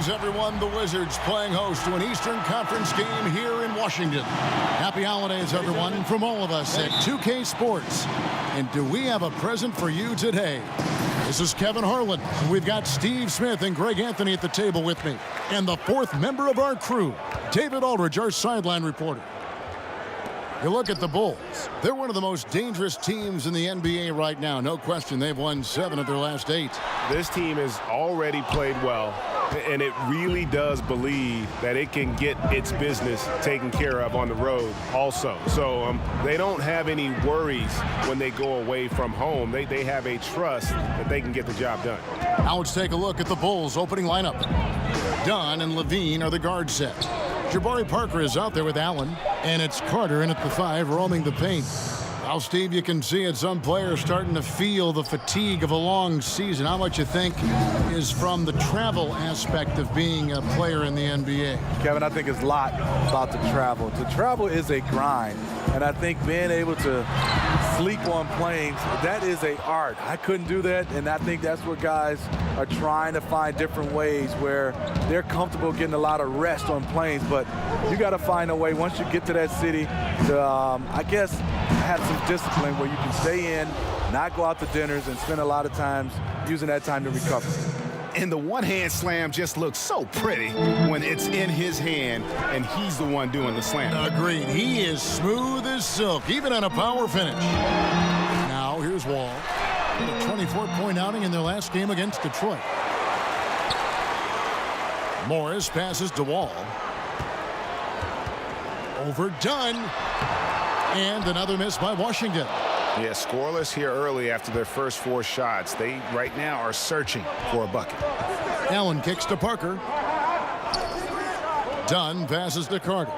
Greetings, everyone. The Wizards playing host to an Eastern Conference game here in Washington. Happy holidays, everyone, from all of us at 2K Sports. And do we have a present for you today? This is Kevin Harlan. We've got Steve Smith and Greg Anthony at the table with me. And the fourth member of our crew, David Aldridge, our sideline reporter. You look at the Bulls. They're one of the most dangerous teams in the NBA right now. No question, they've won 7 of their last 8. This team has already played well, and it really does believe that it can get its business taken care of on the road also. So they don't have any worries when they go away from home. They have a trust that they can get the job done. Now let's take a look at the Bulls' opening lineup. Dunn and Levine are the guard set. Jabari Parker is out there with Allen, and it's Carter in at the 5, roaming the paint. Now, Steve, you can see it. Some players starting to feel the fatigue of a long season. How much you think is from the travel aspect of being a player in the NBA? Kevin, I think it's a lot about the travel. The travel is a grind, and I think being able to sleep on planes, that is an art. I couldn't do that, and I think that's what guys are trying to find different ways where they're comfortable getting a lot of rest on planes, but you got to find a way once you get to that city to, I guess, have some discipline where you can stay in, not go out to dinners, and spend a lot of times using that time to recover. And the one-hand slam just looks so pretty when it's in his hand and he's the one doing the slam. Agreed. He is smooth as silk, even on a power finish. Now, here's Wall. A 24-point outing in their last game against Detroit. Morris passes to Wall. Overdone. And another miss by Washington. Yeah, scoreless here early after their first 4 shots. They right now are searching for a bucket. Allen kicks to Parker. Dunn passes to Carter.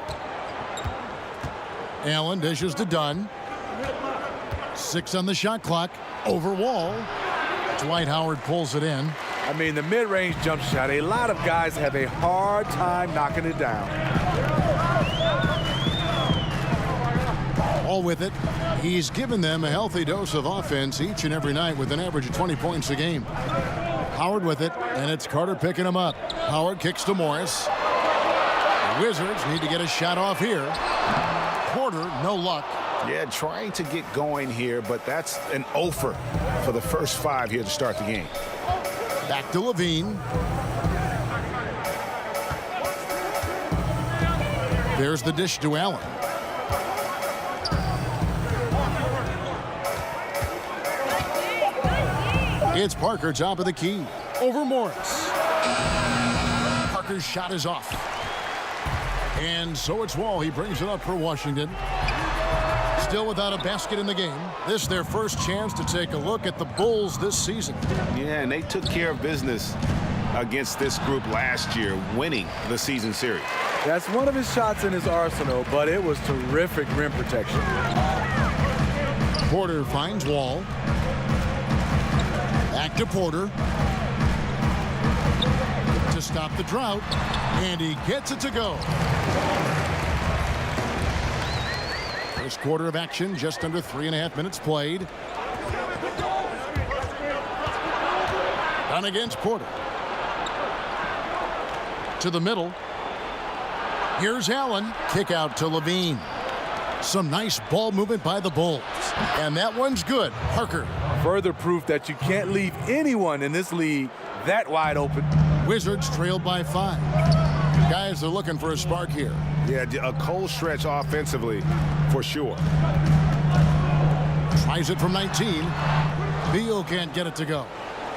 Allen dishes to Dunn. 6 on the shot clock. Over Wall. Dwight Howard pulls it in. I mean, the mid-range jump shot, a lot of guys have a hard time knocking it down. All with it. He's given them a healthy dose of offense each and every night with an average of 20 points a game. Howard with it, and it's Carter picking him up. Howard kicks to Morris. The Wizards need to get a shot off here. Porter, no luck. Yeah, trying to get going here, but that's an offer for the first 5 here to start the game. Back to Levine. There's the dish to Allen. It's Parker, top of the key. Over Morris. Parker's shot is off. And so it's Wall. He brings it up for Washington. Still without a basket in the game. This is their first chance to take a look at the Bulls this season. Yeah, and they took care of business against this group last year, winning the season series. That's one of his shots in his arsenal, but it was terrific rim protection. Porter finds Wall. Back to Porter to stop the drought, and he gets it to go. First quarter of action, just under 3.5 minutes played. Done against Porter. To the middle. Here's Allen. Kick out to Levine. Some nice ball movement by the Bulls. And that one's good. Parker. Further proof that you can't leave anyone in this league that wide open. Wizards trailed by 5. Guys are looking for a spark here. Yeah, a cold stretch offensively for sure. Tries it from 19. Beal can't get it to go.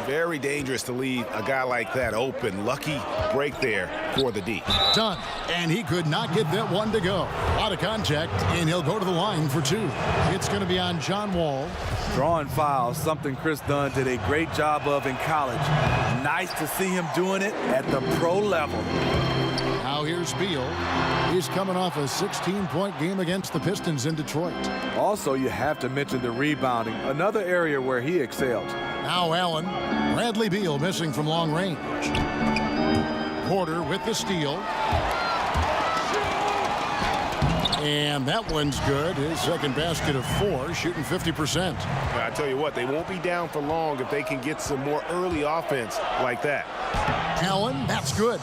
Very dangerous to leave a guy like that open. Lucky break there for the D. Done. And he could not get that one to go. Out of contact, and he'll go to the line for 2. It's going to be on John Wall. Drawing fouls, something Chris Dunn did a great job of in college. Nice to see him doing it at the pro level. Now here's Beal. He's coming off a 16-point game against the Pistons in Detroit. Also, you have to mention the rebounding, another area where he excelled. Now Allen. Bradley Beal missing from long range. Porter with the steal. And that one's good. His second basket of 4, shooting 50%. I tell you what, they won't be down for long if they can get some more early offense like that. Allen, that's good.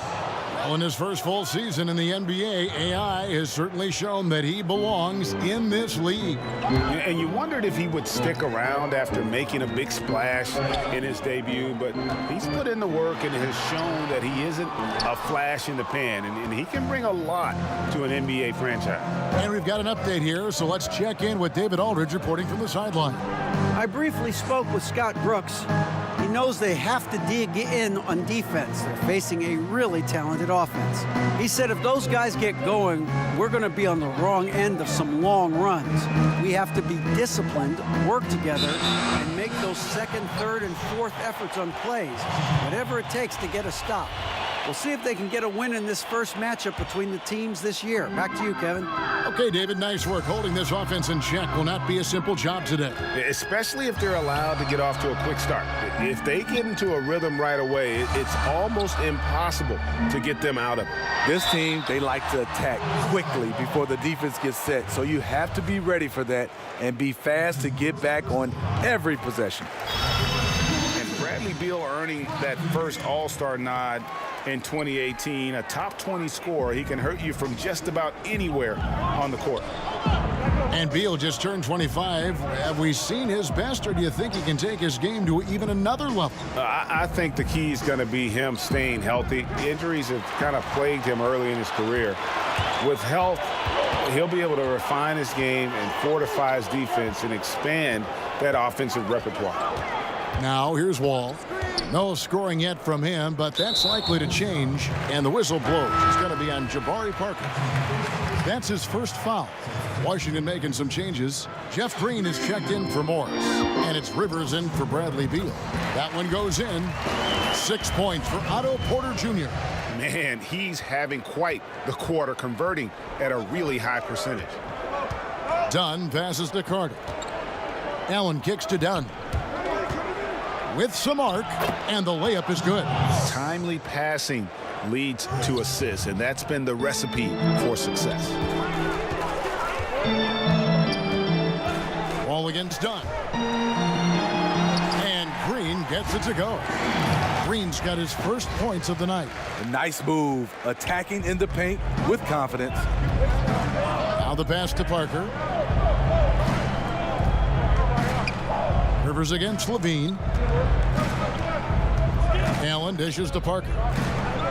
Well, in his first full season in the NBA, AI has certainly shown that he belongs in this league. And you wondered if he would stick around after making a big splash in his debut, but he's put in the work and has shown that he isn't a flash in the pan, and he can bring a lot to an NBA franchise. And we've got an update here, so let's check in with David Aldridge reporting from the sideline. I briefly spoke with Scott Brooks. He knows they have to dig in on defense. They're facing a really talented offense. He said if those guys get going, we're going to be on the wrong end of some long runs. We have to be disciplined, work together, and make those second, third, and fourth efforts on plays, whatever it takes to get a stop. We'll see if they can get a win in this first matchup between the teams this year. Back to you, Kevin. Okay, David, nice work. Holding this offense in check will not be a simple job today. Especially if they're allowed to get off to a quick start. If they get into a rhythm right away, it's almost impossible to get them out of it. This team, they like to attack quickly before the defense gets set. So you have to be ready for that and be fast to get back on every possession. And Bradley Beal earning that first All-Star nod in 2018, a top 20 scorer. He can hurt you from just about anywhere on the court. And Beal just turned 25. Have we seen his best, or do you think he can take his game to even another level? I think the key is going to be him staying healthy. Injuries have kind of plagued him early in his career. With health, he'll be able to refine his game and fortify his defense and expand that offensive repertoire. Now, here's Wall. No scoring yet from him, but that's likely to change. And the whistle blows. It's going to be on Jabari Parker. That's his first foul. Washington making some changes. Jeff Green is checked in for Morris. And it's Rivers in for Bradley Beal. That one goes in. 6 points for Otto Porter Jr. Man, he's having quite the quarter, converting at a really high percentage. Dunn passes to Carter. Allen kicks to Dunn. With some arc, and the layup is good. Timely passing leads to assists, and that's been the recipe for success. Ball against Dunn. And Green gets it to go. Green's got his first points of the night. A nice move, attacking in the paint with confidence. Now the pass to Parker. Rivers against Levine. Allen dishes to Parker.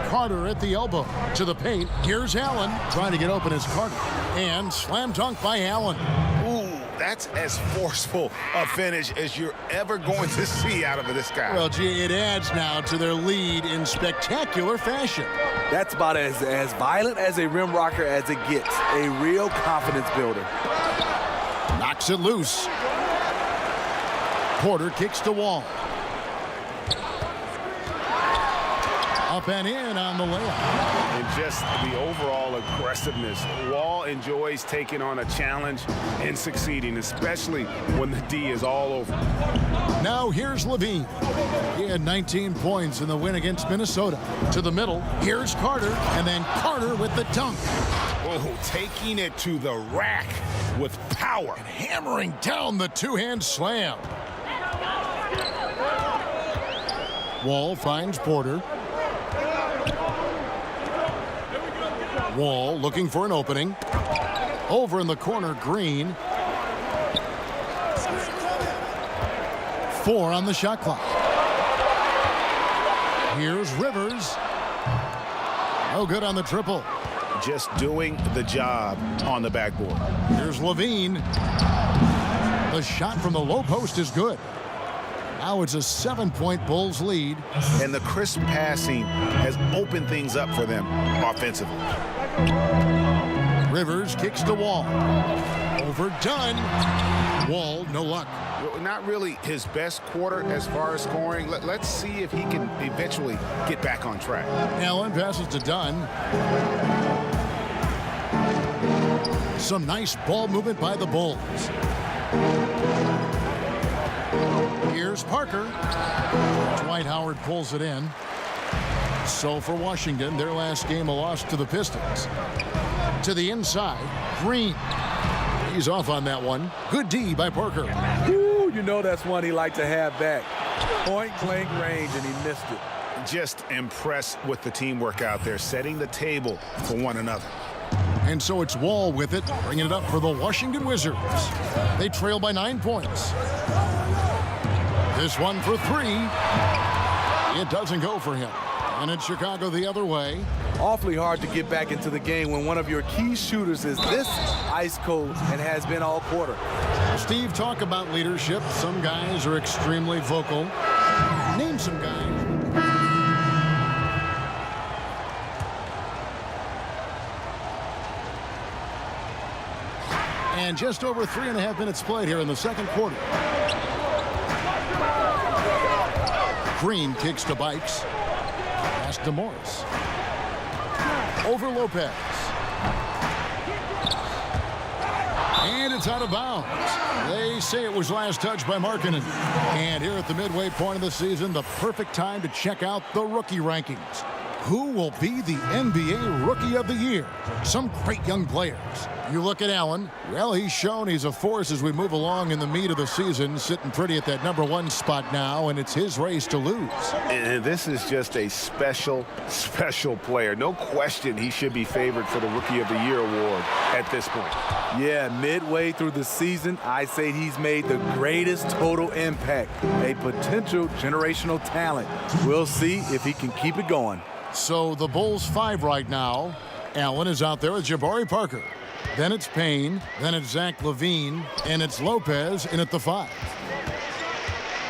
Carter at the elbow to the paint. Here's Allen trying to get open as Carter. And slam dunk by Allen. Ooh, that's as forceful a finish as you're ever going to see out of this guy. Well, gee, it adds now to their lead in spectacular fashion. That's about as violent as a rim rocker as it gets. A real confidence builder. Knocks it loose. Porter kicks to Wall. Up and in on the layup. And just the overall aggressiveness. Wall enjoys taking on a challenge and succeeding, especially when the D is all over. Now here's Levine. He had 19 points in the win against Minnesota. To the middle, here's Carter, and then Carter with the dunk. Oh, taking it to the rack with power. And hammering down the two-hand slam. Wall finds Porter. Wall looking for an opening. Over in the corner, Green. 4 on the shot clock. Here's Rivers. No good on the triple. Just doing the job on the backboard. Here's Levine. The shot from the low post is good. Now it's a 7-point Bulls lead. And the crisp passing has opened things up for them offensively. Rivers kicks to Wall. Overdone. Wall, no luck. Not really his best quarter as far as scoring. Let's see if he can eventually get back on track. Allen passes to Dunn. Some nice ball movement by the Bulls. Here's Parker. Dwight Howard pulls it in. So for Washington, their last game a loss to the Pistons. To the inside, Green. He's off on that one. Good D by Parker. Ooh, you know that's one he liked to have back. Point blank range, and he missed it. Just impressed with the teamwork out there, setting the table for one another. And so it's Wall with it, bringing it up for the Washington Wizards. They trail by 9 points. This one for 3. It doesn't go for him. And it's Chicago the other way. Awfully hard to get back into the game when one of your key shooters is this ice cold and has been all quarter. Steve, talk about leadership. Some guys are extremely vocal. Name some guys. And just over 3.5 minutes played here in the second quarter. Green kicks to Bikes. Pass to Morris. Over Lopez. And it's out of bounds. They say it was last touched by Markkanen. And here at the midway point of the season, the perfect time to check out the rookie rankings. Who will be the NBA Rookie of the Year? Some great young players. You look at Allen. Well, he's shown he's a force as we move along in the meat of the season, sitting pretty at that #1 spot now, and it's his race to lose. And this is just a special, special player. No question he should be favored for the Rookie of the Year award at this point. Yeah, midway through the season, I say he's made the greatest total impact. A potential generational talent. We'll see if he can keep it going. So the Bulls 5 right now. Allen is out there with Jabari Parker. Then it's Payne. Then it's Zach LaVine. And it's Lopez in at the 5.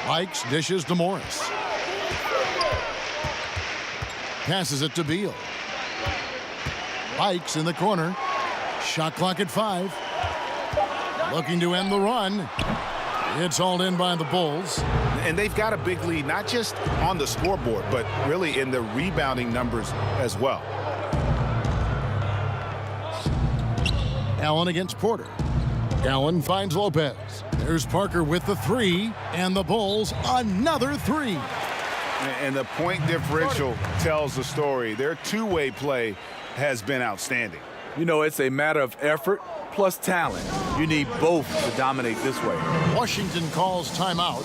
Bikes dishes to Morris. Passes it to Beal. Bikes in the corner. Shot clock at 5. Looking to end the run. It's hauled in by the Bulls. And they've got a big lead, not just on the scoreboard, but really in the rebounding numbers as well. Allen against Porter. Allen finds Lopez. There's Parker with the 3, and the Bulls another 3. And the point differential tells the story. Their two-way play has been outstanding. You know, it's a matter of effort plus talent. You need both to dominate this way. Washington calls timeout.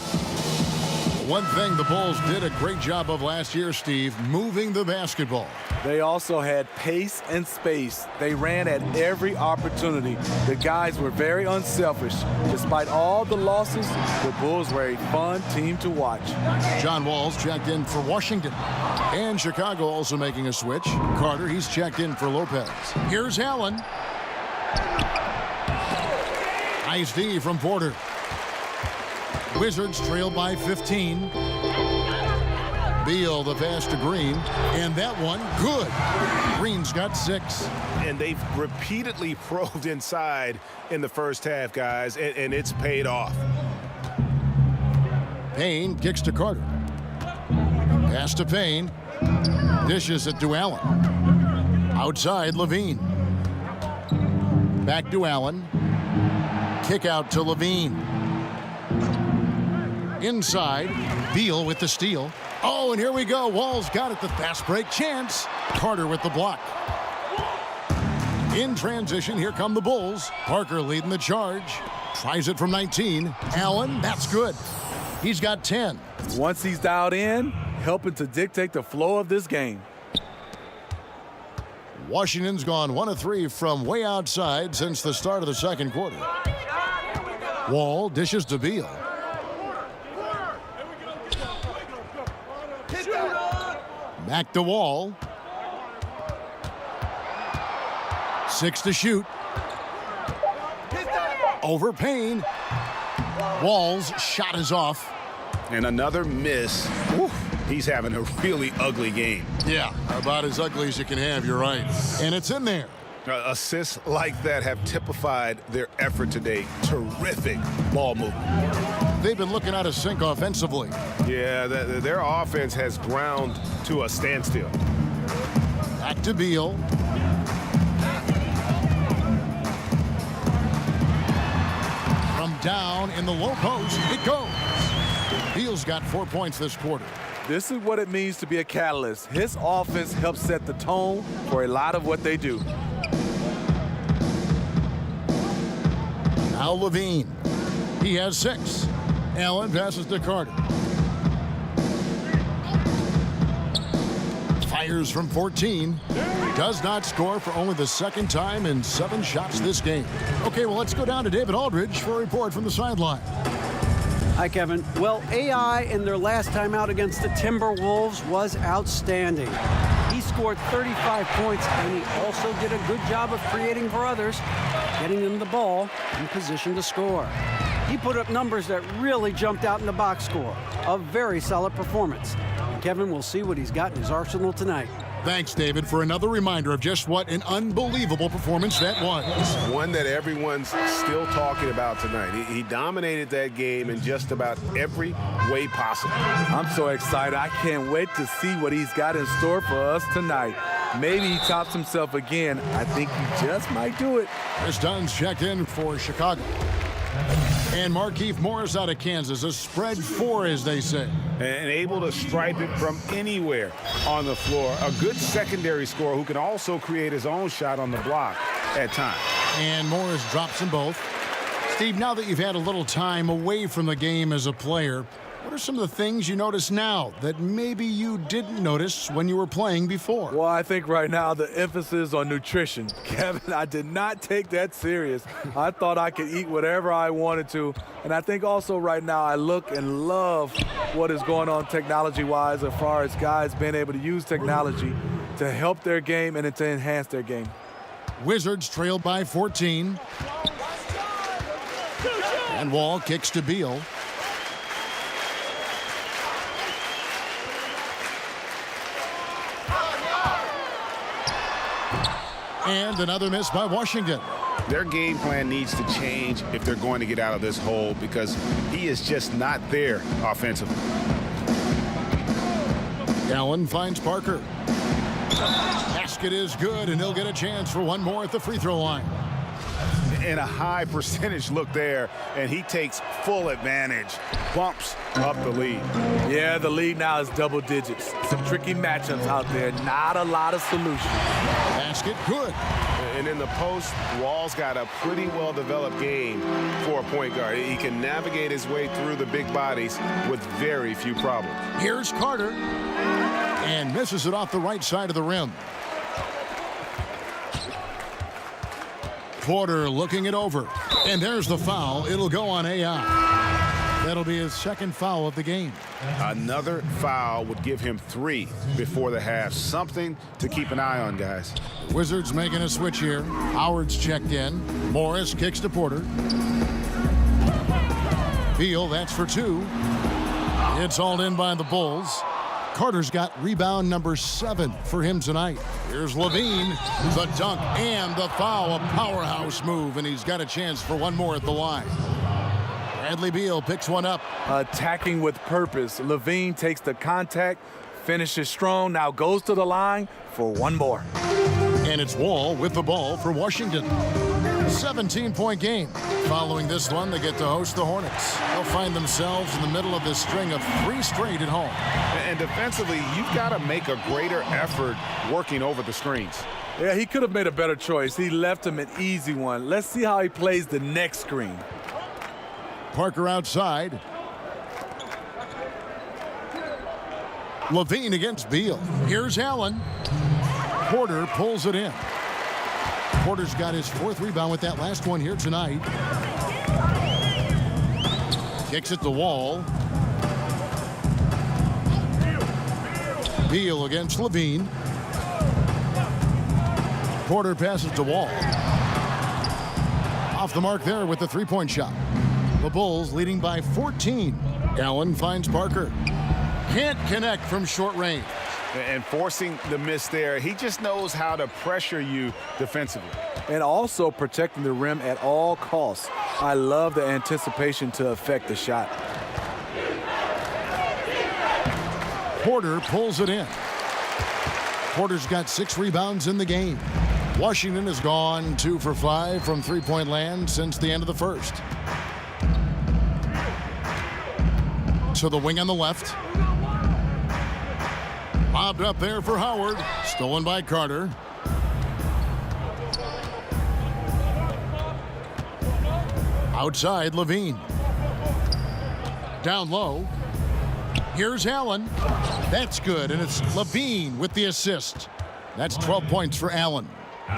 One thing the Bulls did a great job of last year, Steve, moving the basketball. They also had pace and space. They ran at every opportunity. The guys were very unselfish. Despite all the losses, the Bulls were a fun team to watch. John Wall's checked in for Washington. And Chicago also making a switch. Carter, he's checked in for Lopez. Here's Allen. Nice D from Porter. Wizards trail by 15. Beal the pass to Green, and that one good. Green's got 6. And they've repeatedly probed inside in the first half, guys, and it's paid off. Payne kicks to Carter. Pass to Payne. Dishes it to Allen. Outside LaVine. Back to Allen. Kick out to LaVine. Inside, Beal with the steal. Oh, and here we go. Wall's got it. The fast break chance. Carter with the block. In transition, here come the Bulls. Parker leading the charge. Tries it from 19. Allen, that's good. He's got 10. Once he's dialed in, helping to dictate the flow of this game. Washington's gone 1 of 3 from way outside since the start of the second quarter. Wall dishes to Beal. Back to Wall. 6 to shoot. Over Payne. Wall's shot is off. And another miss. Whew, he's having a really ugly game. Yeah, about as ugly as you can have, you're right. And it's in there. Assists like that have typified their effort today. Terrific ball movement. They've been looking out of sync offensively. Yeah, their offense has ground to a standstill. Back to Beal. From down in the low post, it goes. Beal's got 4 points this quarter. This is what it means to be a catalyst. His offense helps set the tone for a lot of what they do. Now LaVine. He has 6. Allen passes to Carter. Fires from 14. Does not score for only the second time in 7 shots this game. Okay, well, let's go down to David Aldridge for a report from the sideline. Hi, Kevin. Well, AI in their last time out against the Timberwolves was outstanding. He scored 35 points, and he also did a good job of creating for others, getting them the ball in position to score. He put up numbers that really jumped out in the box score. A very solid performance. Kevin will see what he's got in his arsenal tonight. Thanks, David, for another reminder of just what an unbelievable performance that was. One that everyone's still talking about tonight. He dominated that game in just about every way possible. I'm so excited. I can't wait to see what he's got in store for us tonight. Maybe he tops himself again. I think he just might do it. Chris Dunn's checked in for Chicago. And Markieff Morris out of Kansas, a spread 4, as they say. And able to stripe it from anywhere on the floor. A good secondary scorer who can also create his own shot on the block at times. And Morris drops them both. Steve, now that you've had a little time away from the game as a player, what are some of the things you notice now that maybe you didn't notice when you were playing before? Well, I think right now the emphasis on nutrition. Kevin, I did not take that serious. I thought I could eat whatever I wanted to. And I think also right now I look and love what is going on technology-wise as far as guys being able to use technology to help their game and to enhance their game. Wizards trailed by 14. And Wall kicks to Beal. And another miss by Washington. Their game plan needs to change if they're going to get out of this hole because he is just not there offensively. Allen finds Parker. Basket is good, and he'll get a chance for one more at the free throw line. And a high percentage look there, and he takes full advantage. Bumps up the lead. Yeah, the lead now is double digits. Some tricky matchups out there. Not a lot of solutions. Basket good. And in the post, Wall's got a pretty well-developed game for a point guard. He can navigate his way through the big bodies with very few problems. Here's Carter. And misses it off the right side of the rim. Porter looking it over. And there's the foul. It'll go on AI. That'll be his second foul of the game. Another foul would give him 3 before the half. Something to keep an eye on, guys. Wizards making a switch here. Howard's checked in. Morris kicks to Porter. Beal, that's for 2. It's hauled in by the Bulls. Carter's got rebound number 7 for him tonight. Here's Levine, the dunk and the foul, a powerhouse move, and he's got a chance for one more at the line. Bradley Beal picks one up. Attacking with purpose. Levine takes the contact, finishes strong, now goes to the line for one more. And it's Wall with the ball for Washington. 17-point game. Following this one, they get to host the Hornets. They'll find themselves in the middle of this string of 3 straight at home. And defensively, you've got to make a greater effort working over the screens. Yeah, he could have made a better choice. He left him an easy one. Let's see how he plays the next screen. Parker outside. Levine against Beal. Here's Allen. Porter pulls it in. Porter's got his 4th rebound with that last one here tonight. Kicks it to Wall. Beal against Levine. Porter passes to Wall. Off the mark there with the 3-point shot. The Bulls leading by 14. Allen finds Parker. Can't connect from short range. And forcing the miss there, he just knows how to pressure you defensively. And also protecting the rim at all costs. I love the anticipation to affect the shot. Porter pulls it in. Porter's got 6 rebounds in the game. Washington has gone 2 for 5 from 3-point land since the end of the first. To the wing on the left. Lobbed up there for Howard. Stolen by Carter. Outside, Levine. Down low. Here's Allen. That's good, and it's Levine with the assist. That's 12 points for Allen.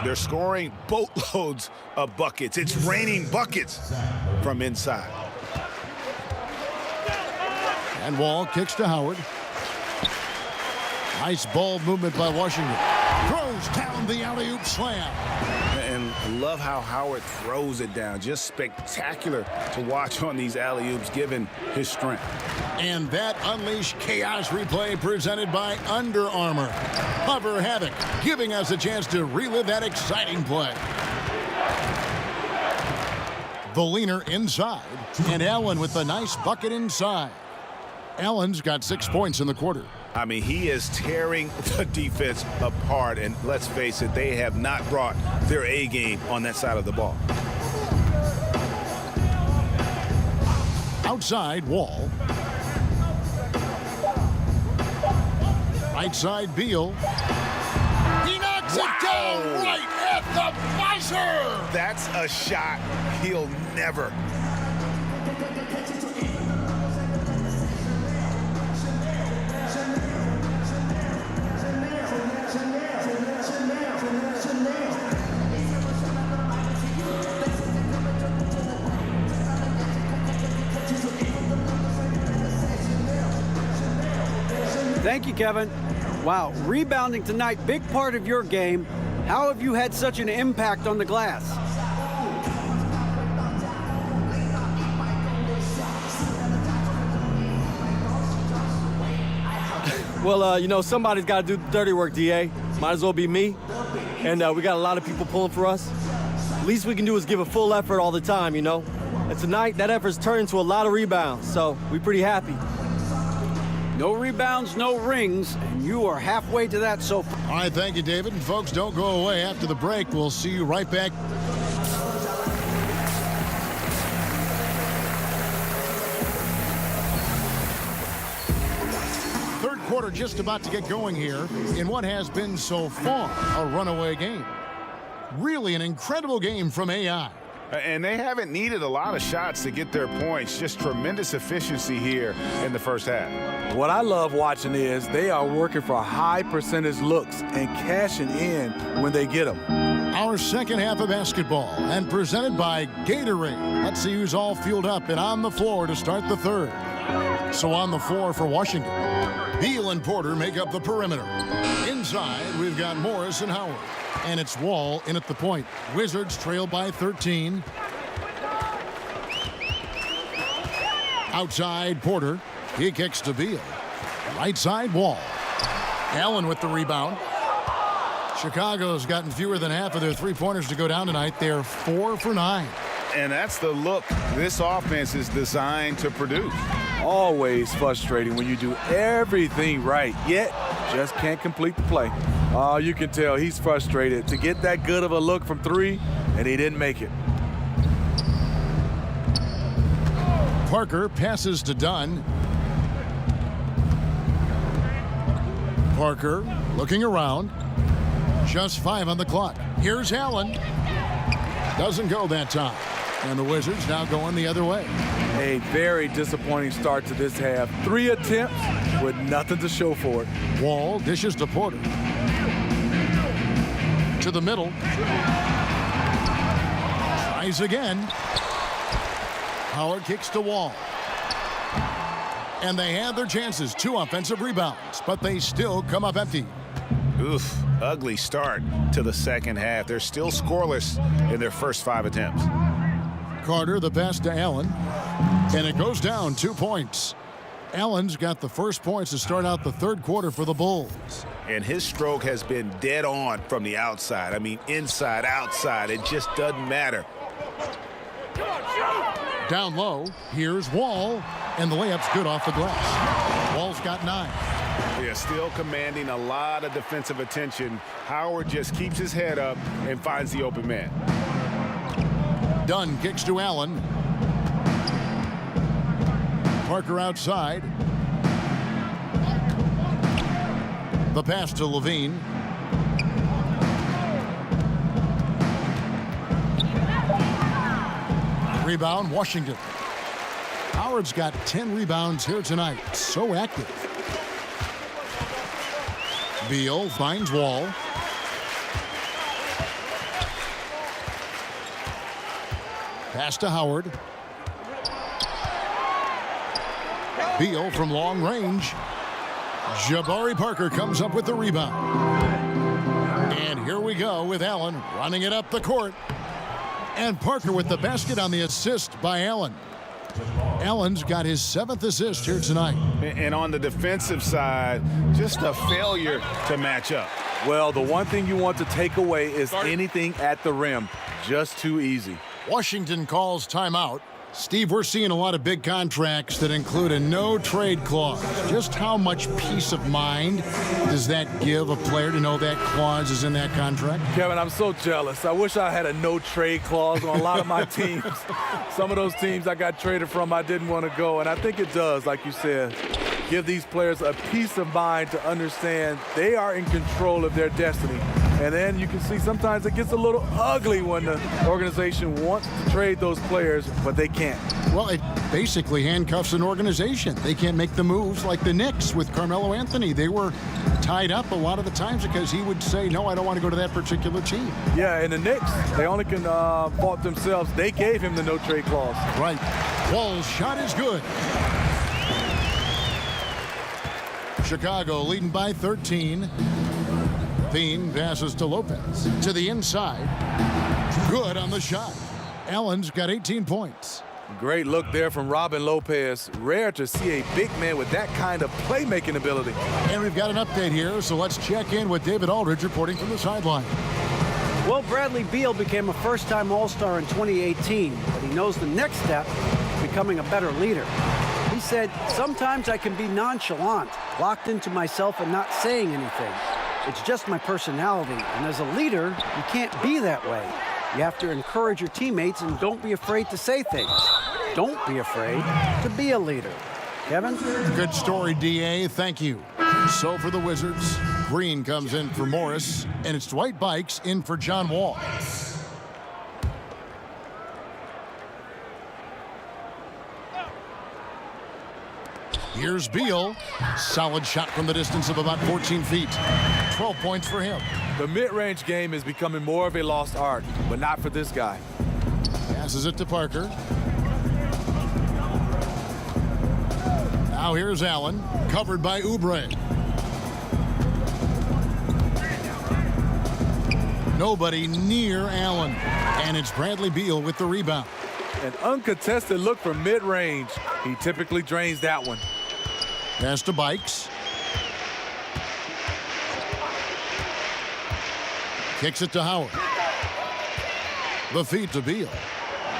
They're scoring boatloads of buckets. It's raining buckets from inside. And Wall kicks to Howard. Nice ball movement by Washington. Throws down the alley-oop slam. And love how Howard throws it down. Just spectacular to watch on these alley-oops given his strength. And that unleashed chaos replay presented by Under Armour. Hover Havoc, giving us a chance to relive that exciting play. The leaner inside, and Allen with the nice bucket inside. Allen's got 6 points in the quarter. I mean, he is tearing the defense apart, and let's face it, they have not brought their A game on that side of the ball. Outside, Wall. Right side, Beal. He knocks it down right at the buzzer! That's a shot he'll never. Thank you, Kevin. Wow, rebounding tonight, big part of your game. How have you had such an impact on the glass? Well, you know, somebody's got to do the dirty work, DA. Might as well be me. And we got a lot of people pulling for us. Least we can do is give a full effort all the time, you know. And tonight, that effort's turned into a lot of rebounds, so we're pretty happy. No rebounds, no rings, and you are halfway to that so far. All right, thank you, David. And folks, don't go away. After the break, we'll see you right back. Third quarter just about to get going here in what has been so far a runaway game. Really an incredible game from AI. And they haven't needed a lot of shots to get their points. Just tremendous efficiency here in the first half. What I love watching is they are working for high percentage looks and cashing in when they get them. Our second half of basketball and presented by Gatorade. Let's see who's all fueled up and on the floor to start the third. So on the floor for Washington, Beal and Porter make up the perimeter. Inside, we've got Morris and Howard. And it's Wall in at the point. Wizards trail by 13. Outside, Porter. He kicks to Beal. Right side, Wall. Allen with the rebound. Chicago's gotten fewer than half of their three-pointers to go down tonight. They're 4 for 9. And that's the look this offense is designed to produce. Always frustrating when you do everything right, yet just can't complete the play. Oh, you can tell he's frustrated to get that good of a look from three, and he didn't make it. Parker passes to Dunn. Parker looking around. Just 5 on the clock. Here's Allen. Doesn't go that time. And the Wizards now going the other way. A very disappointing start to this half. 3 attempts with nothing to show for it. Wall dishes to Porter. To the middle. Tries again. Howard kicks to Wall. And they have their chances. 2 offensive rebounds, but they still come up empty. Oof, ugly start to the second half. They're still scoreless in their first 5 attempts. Carter, the pass to Allen. And it goes down 2 points. Allen's got the first points to start out the third quarter for the Bulls. And his stroke has been dead on from the outside. I mean, inside, outside, it just doesn't matter. Down low, here's Wall, and the layup's good off the glass. Wall's got 9. They are still commanding a lot of defensive attention. Howard just keeps his head up and finds the open man. Dunn kicks to Allen. Parker outside. The pass to Levine. Rebound, Washington. Howard's got 10 rebounds here tonight. So active. Beal finds Wall. Pass to Howard. Beal from long range. Jabari Parker comes up with the rebound. And here we go with Allen running it up the court. And Parker with the basket on the assist by Allen. Allen's got his 7th assist here tonight. And on the defensive side, just a failure to match up. Well, the one thing you want to take away is anything at the rim. Just too easy. Washington calls timeout. Steve, we're seeing a lot of big contracts that include a no-trade clause. Just how much peace of mind does that give a player to know that clause is in that contract? Kevin, I'm so jealous. I wish I had a no-trade clause on a lot of my teams. Some of those teams I got traded from, I didn't want to go. And I think it does, like you said, give these players a peace of mind to understand they are in control of their destiny. And then you can see sometimes it gets a little ugly when the organization wants to trade those players, but they can't. Well, it basically handcuffs an organization. They can't make the moves like the Knicks with Carmelo Anthony. They were tied up a lot of the times because he would say, no, I don't want to go to that particular team. Yeah, and the Knicks, they only can fault themselves. They gave him the no-trade clause. Right. Wall's shot is good. Chicago leading by 13. Thien passes to Lopez. To the inside. Good on the shot. Allen's got 18 points. Great look there from Robin Lopez. Rare to see a big man with that kind of playmaking ability. And we've got an update here, so let's check in with David Aldridge reporting from the sideline. Well, Bradley Beal became a first-time All-Star in 2018, but he knows the next step is becoming a better leader. He said, sometimes I can be nonchalant, locked into myself and not saying anything. It's just my personality, and as a leader, you can't be that way. You have to encourage your teammates and don't be afraid to say things. Don't be afraid to be a leader. Kevin? Good story, D.A. Thank you. So for the Wizards, Green comes in for Morris, and it's Dwight Bikes in for John Wall. Here's Beal. Solid shot from the distance of about 14 feet. 12 points for him. The mid-range game is becoming more of a lost art, but not for this guy. Passes it to Parker. Now here's Allen, covered by Oubre. Nobody near Allen. And it's Bradley Beal with the rebound. An uncontested look from mid-range. He typically drains that one. Pass to Bikes. Kicks it to Howard. The feed to Beal.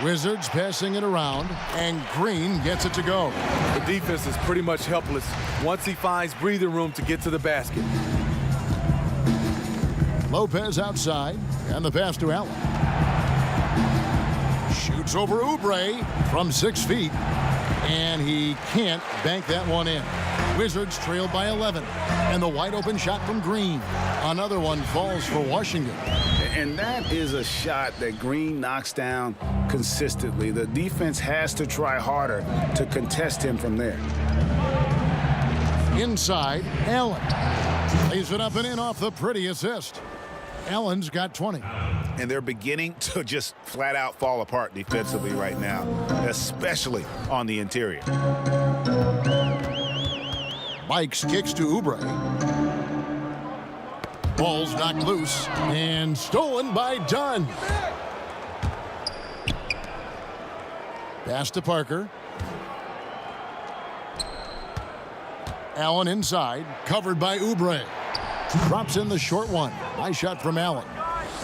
Wizards passing it around, and Green gets it to go. The defense is pretty much helpless once he finds breathing room to get to the basket. Lopez outside, and the pass to Allen. Shoots over Oubre from 6 feet, and he can't bank that one in. Wizards trail by 11, and the wide open shot from Green. Another one falls for Washington. And that is a shot that Green knocks down consistently. The defense has to try harder to contest him from there. Inside, Allen. Lays it up and in off the pretty assist. Allen's got 20. And they're beginning to just flat out fall apart defensively right now, especially on the interior. Bikes kicks to Oubre. Ball's knocked loose and stolen by Dunn. Pass to Parker. Allen inside, covered by Oubre. Drops in the short one. Nice shot from Allen.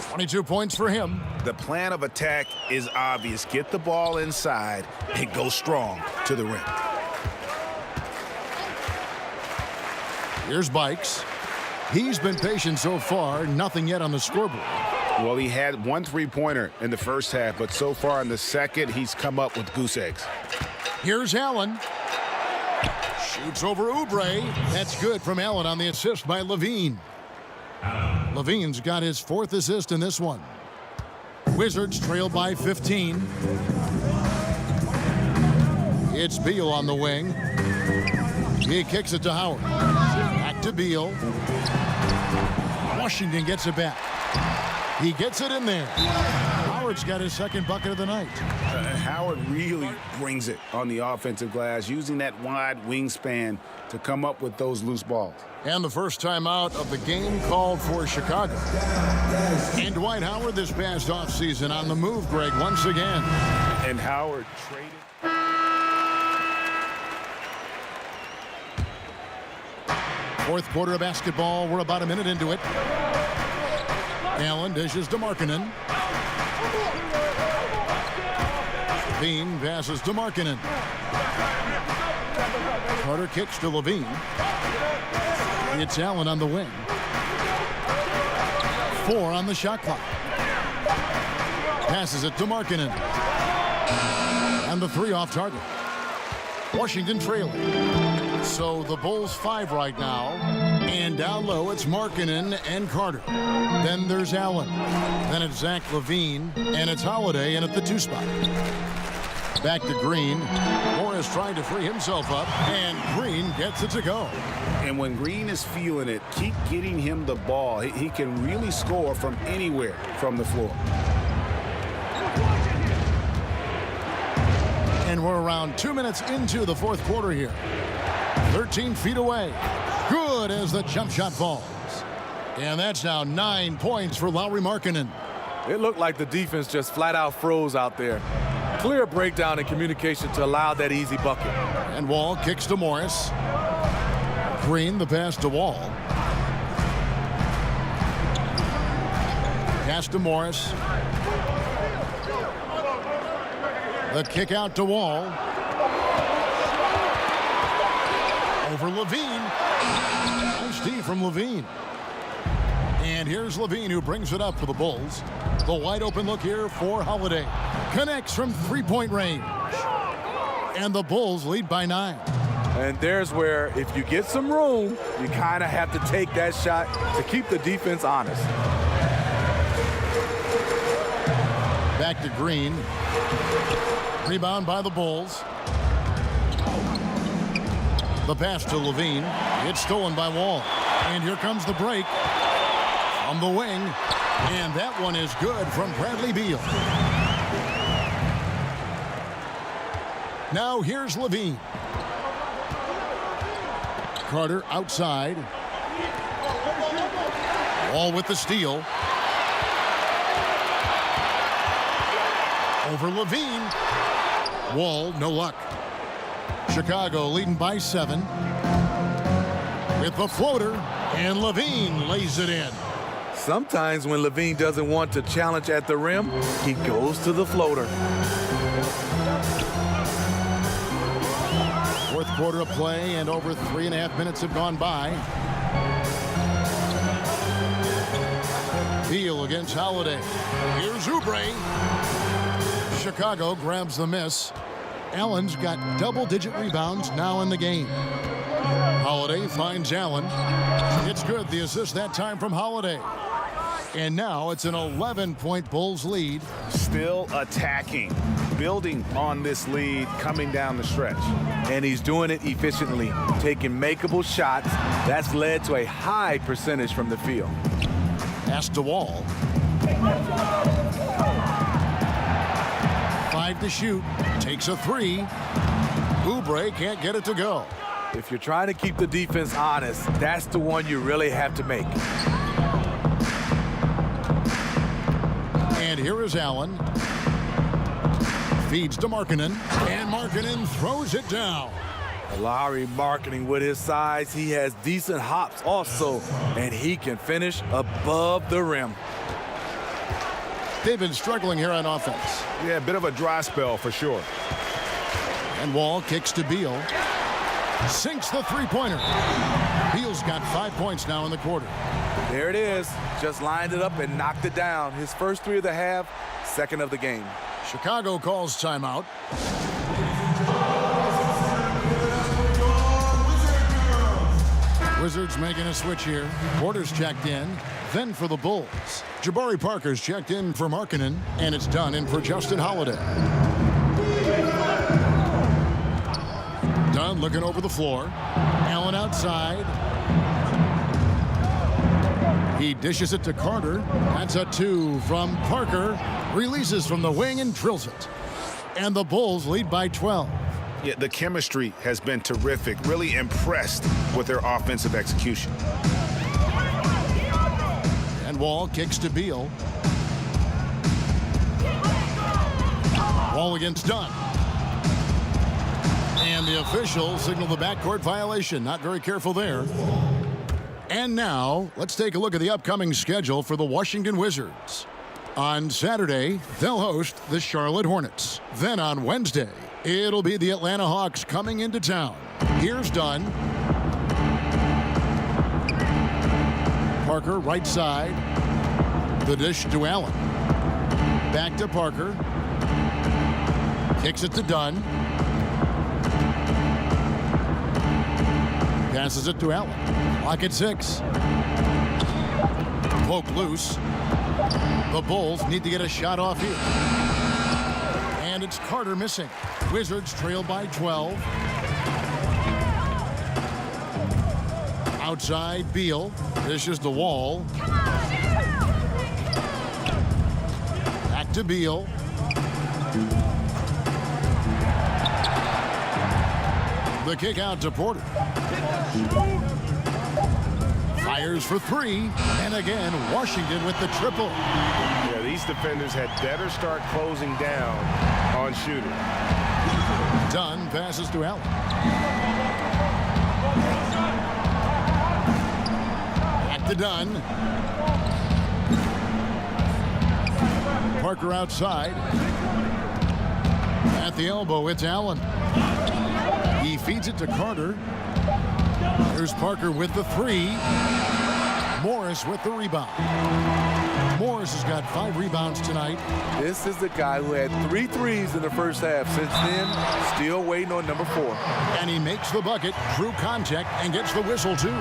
22 points for him. The plan of attack is obvious. Get the ball inside and go strong to the rim. Here's Bikes. He's been patient so far, nothing yet on the scoreboard. Well, he had one three-pointer in the first half, but so far in the second, he's come up with goose eggs. Here's Allen. Shoots over Oubre. That's good from Allen on the assist by Levine. Levine's got his 4th assist in this one. Wizards trail by 15. It's Beal on the wing. He kicks it to Howard. Back to Beal. Washington gets it back. He gets it in there. Howard's got his second bucket of the night. Howard really brings it on the offensive glass, using that wide wingspan to come up with those loose balls. And the first timeout of the game called for Chicago. And Dwight Howard this past offseason on the move, Greg, once again. And Howard traded. Fourth quarter of basketball. We're about a minute into it. Allen dishes to Markkanen. Levine passes to Markkanen. Carter kicks to Levine. It's Allen on the wing. 4 on the shot clock. Passes it to Markkanen. And the 3 off target. Washington trailing. So the Bulls 5 right now. And down low, it's Markkanen and Carter. Then there's Allen. Then it's Zach LaVine. And it's Holiday in at the 2 spot. Back to Green. Morris trying to free himself up. And Green gets it to go. And when Green is feeling it, keep getting him the ball. He can really score from anywhere from the floor. And we're around 2 minutes into the fourth quarter here. 13 feet away. Good as the jump shot falls. And that's now 9 points for Lauri Markkanen. It looked like the defense just flat out froze out there. Clear breakdown in communication to allow that easy bucket. And Wall kicks to Morris. Green, the pass to Wall. Pass to Morris. The kick out to Wall. Over Levine. Nice D from Levine. And here's Levine who brings it up for the Bulls. The wide open look here for Holiday. Connects from three-point range. And the Bulls lead by 9. And there's where if you get some room, you kind of have to take that shot to keep the defense honest. Back to Green. Rebound by the Bulls. The pass to Levine. It's stolen by Wall. And here comes the break from the wing. And that one is good from Bradley Beal. Now here's Levine. Carter outside. Wall with the steal. Over Levine. Wall, no luck. Chicago leading by 7. With the floater, and Levine lays it in. Sometimes when Levine doesn't want to challenge at the rim, he goes to the floater. Fourth quarter of play, and over 3.5 minutes have gone by. Beal against Holiday. Here's Oubre. Chicago grabs the miss. Allen's got double-digit rebounds now in the game. Holiday finds Allen. It's good, the assist that time from Holiday. And now it's an 11-point Bulls lead. Still attacking, building on this lead coming down the stretch. And he's doing it efficiently, taking makeable shots. That's led to a high percentage from the field. Pass to Wall. 5 to shoot. Takes a 3. Oubre can't get it to go. If you're trying to keep the defense honest, that's the one you really have to make. And here is Allen. Feeds to Markkanen. And Markkanen throws it down. Lauri Markkanen, with his size, he has decent hops also, and he can finish above the rim. They've been struggling here on offense. Yeah, a bit of a dry spell for sure. And Wall kicks to Beal. Sinks the three-pointer. Beal's got 5 points now in the quarter. There it is. Just lined it up and knocked it down. His first 3 of the half, second of the game. Chicago calls timeout. Wizards making a switch here. Porter's checked in. Then for the Bulls, Jabari Parker's checked in for Markkanen, and it's done in for Justin Holiday. Dunn looking over the floor. Allen outside. He dishes it to Carter. That's a 2 from Parker. Releases from the wing and drills it. And the Bulls lead by 12. Yeah, the chemistry has been terrific. Really impressed with their offensive execution. And Wall kicks to Beal. Wall against Dunn. And the official signaled the backcourt violation. Not very careful there. And now, let's take a look at the upcoming schedule for the Washington Wizards. On Saturday, they'll host the Charlotte Hornets. Then on Wednesday, it'll be the Atlanta Hawks coming into town. Here's Dunn. Parker, right side. The dish to Allen. Back to Parker. Kicks it to Dunn. Passes it to Allen. Clock at 6. Poke loose. The Bulls need to get a shot off here. And it's Carter missing. Wizards trail by 12. Outside, Beal. Dishes the Wall. Back to Beal. The kick out to Porter. Fires for 3. And again, Washington with the triple. Yeah, these defenders had better start closing down on shooting. Dunn passes to Allen. Back to Dunn. Parker outside. At the elbow, it's Allen. He feeds it to Carter. Here's Parker with the 3. Morris with the rebound. Morris has got 5 rebounds tonight. This is the guy who had 3 threes in the first half. Since then, still waiting on number 4. And he makes the bucket through contact and gets the whistle, too.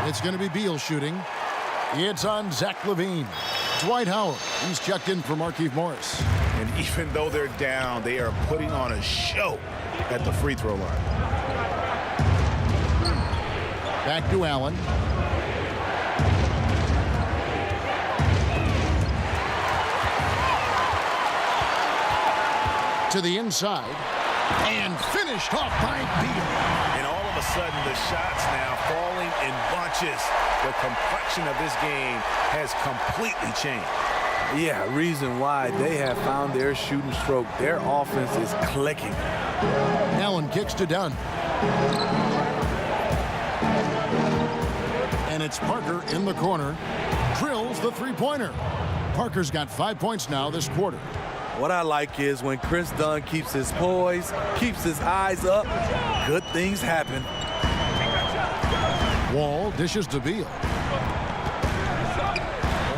It's going to be Beal shooting. It's on Zach LaVine. Dwight Howard. He's checked in for Markieff Morris. And even though they're down, they are putting on a show at the free throw line. Back to Allen. To the inside. And finished off by Beal. And all of a sudden, the shots now falling in bunches. The complexion of this game has completely changed. Yeah, reason why they have found their shooting stroke. Their offense is clicking. Allen kicks to Dunn. And it's Parker in the corner. Drills the three-pointer. Parker's got 5 points now this quarter. What I like is when Chris Dunn keeps his poise, keeps his eyes up, good things happen. Wall dishes to Beal.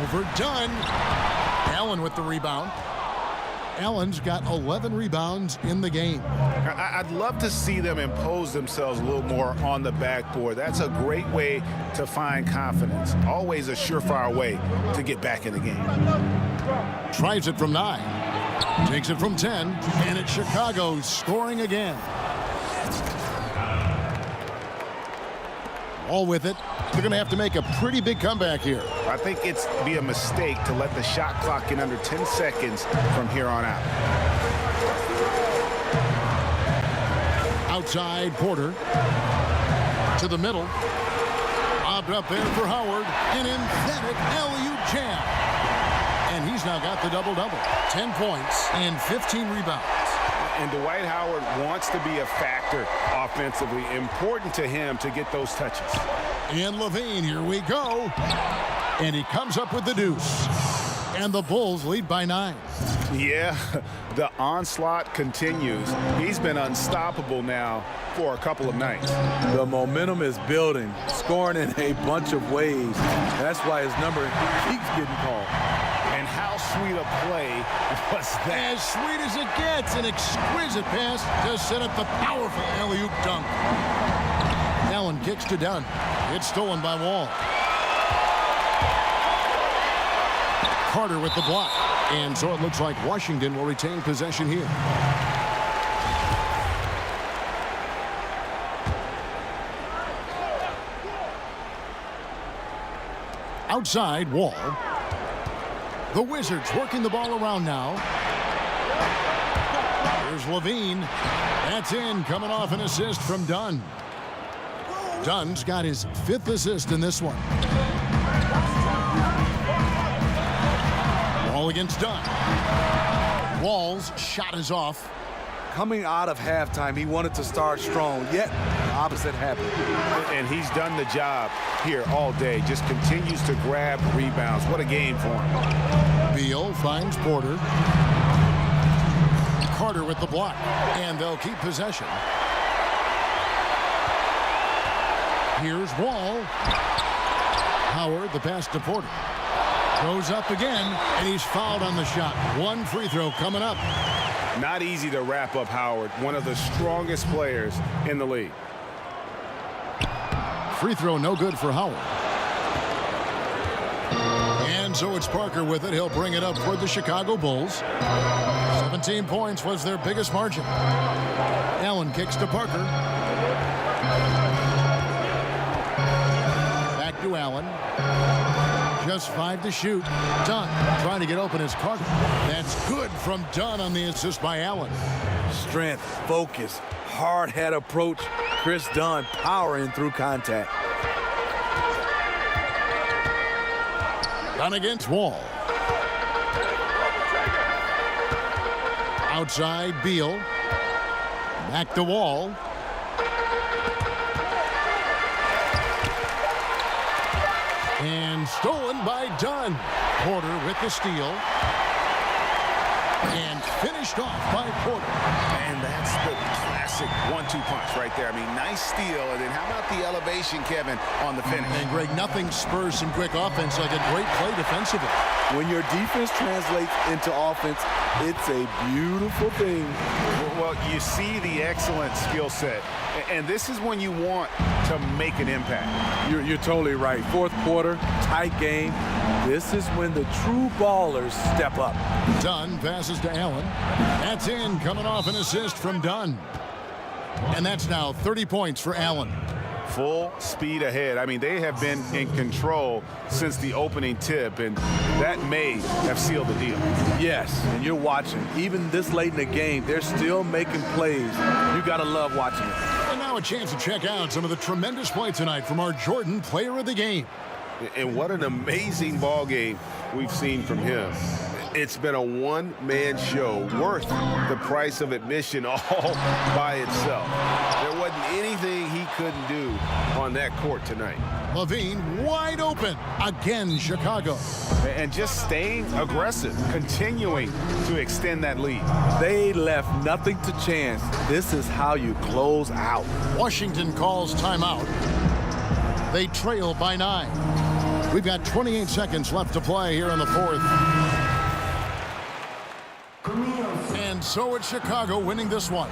Over Dunn. Allen with the rebound. Allen's got 11 rebounds in the game. I'd love to see them impose themselves a little more on the backboard. That's a great way to find confidence. Always a surefire way to get back in the game. Tries it from 9. Takes it from 10. And it's Chicago scoring again. All with it. They're going to have to make a pretty big comeback here. I think it's be a mistake to let the shot clock get under 10 seconds from here on out. Outside, Porter. To the middle. Lobbed up there for Howard. An emphatic alley-oop jam. And he's now got the double-double. 10 points and 15 rebounds. And Dwight Howard wants to be a factor offensively. Important to him to get those touches. And LaVine, here we go. And he comes up with the deuce. And the Bulls lead by 9. Yeah, the onslaught continues. He's been unstoppable now for a couple of nights. The momentum is building, scoring in a bunch of ways. That's why his number keeps getting called. And how sweet a play was that? As sweet as it gets, an exquisite pass to set up the powerful alley-oop dunk. Allen kicks to Dunn. It's stolen by Wall. Carter with the block. And so it looks like Washington will retain possession here. Outside, Wall. The Wizards working the ball around now. Here's Levine. That's in, coming off an assist from Dunn. Dunn's got his 5th assist in this one. Wall against Dunn. Wall's shot is off. Coming out of halftime, he wanted to start strong, yet the opposite happened. And he's done the job here all day. Just continues to grab rebounds. What a game for him. Beal finds Porter. Carter with the block, and they'll keep possession. Here's Wall. Howard, the pass to Porter. Goes up again, and he's fouled on the shot. 1 free throw coming up. Not easy to wrap up Howard, one of the strongest players in the league. Free throw no good for Howard. And so it's Parker with it. He'll bring it up for the Chicago Bulls. 17 points was their biggest margin. Allen kicks to Parker. Back to Allen. Just 5 to shoot. Dunn trying to get open as Carter. That's good from Dunn on the assist by Allen. Strength, focus, hard head approach. Chris Dunn powering through contact. Dunn against Wall. Outside, Beal. Back to Wall. And stolen by Dunn. Porter with the steal. And finished off by Porter. And that's the classic 1-2 punch right there. I mean, nice steal. And then how about the elevation, Kevin, on the finish? And Greg, nothing spurs some quick offense like a great play defensively. When your defense translates into offense, it's a beautiful thing. Well, you see the excellent skill set. And this is when you want to make an impact. You're totally right. Fourth quarter, tight game. This is when the true ballers step up. Dunn passes to Allen. That's in, coming off an assist from Dunn. And that's now 30 points for Allen. Full speed ahead. I mean, they have been in control since the opening tip, and that may have sealed the deal. Yes, and you're watching. Even this late in the game, they're still making plays. You got to love watching it. And now a chance to check out some of the tremendous play tonight from our Jordan Player of the Game. And what an amazing ball game we've seen from him. It's been a one-man show worth the price of admission all by itself. There wasn't anything he couldn't do on that court tonight. Levine wide open. Again, Chicago. And just staying aggressive, continuing to extend that lead. They left nothing to chance. This is how you close out. Washington calls timeout. They trail by 9. We've got 28 seconds left to play here in the 4th. And so it's Chicago winning this one.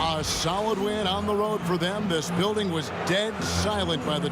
A solid win on the road for them. This building was dead silent by the